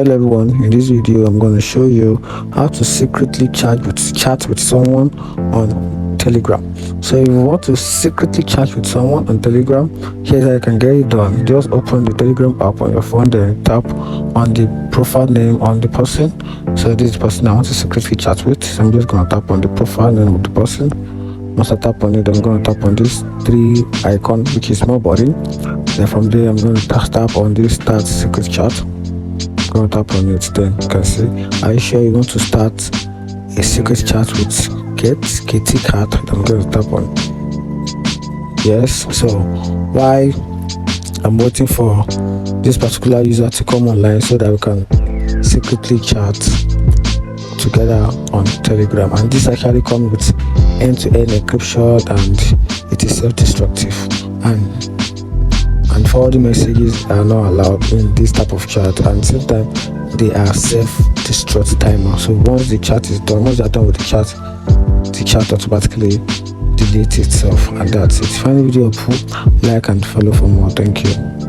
Hello everyone, in this video I'm going to show you how to secretly chat with someone on Telegram. So if you want to secretly chat with someone on Telegram, here's how you can get it done. Just open the Telegram app on your phone, then tap on the profile name on the person. So this is the person I want to secretly chat with. So I'm just going to tap on the profile name of the person. Once I tap on it, I'm going to tap on this 3 icon, which is more body. Then from there I'm going to tap on this start secret chat. Going to tap on it, then you can see, are you sure you want to start a secret chat with kitty cat? I'm going to tap on yes. So why I'm waiting for this particular user to come online so that we can secretly chat together on Telegram, and this actually comes with end-to-end encryption and it is self-destructive, and forwarding messages are not allowed in this type of chat, and sometimes they are self-destruct timer. So once the chat is done, once they're done with the chat automatically deletes itself, and that's it. If you find the video helpful, like and follow for more. Thank you.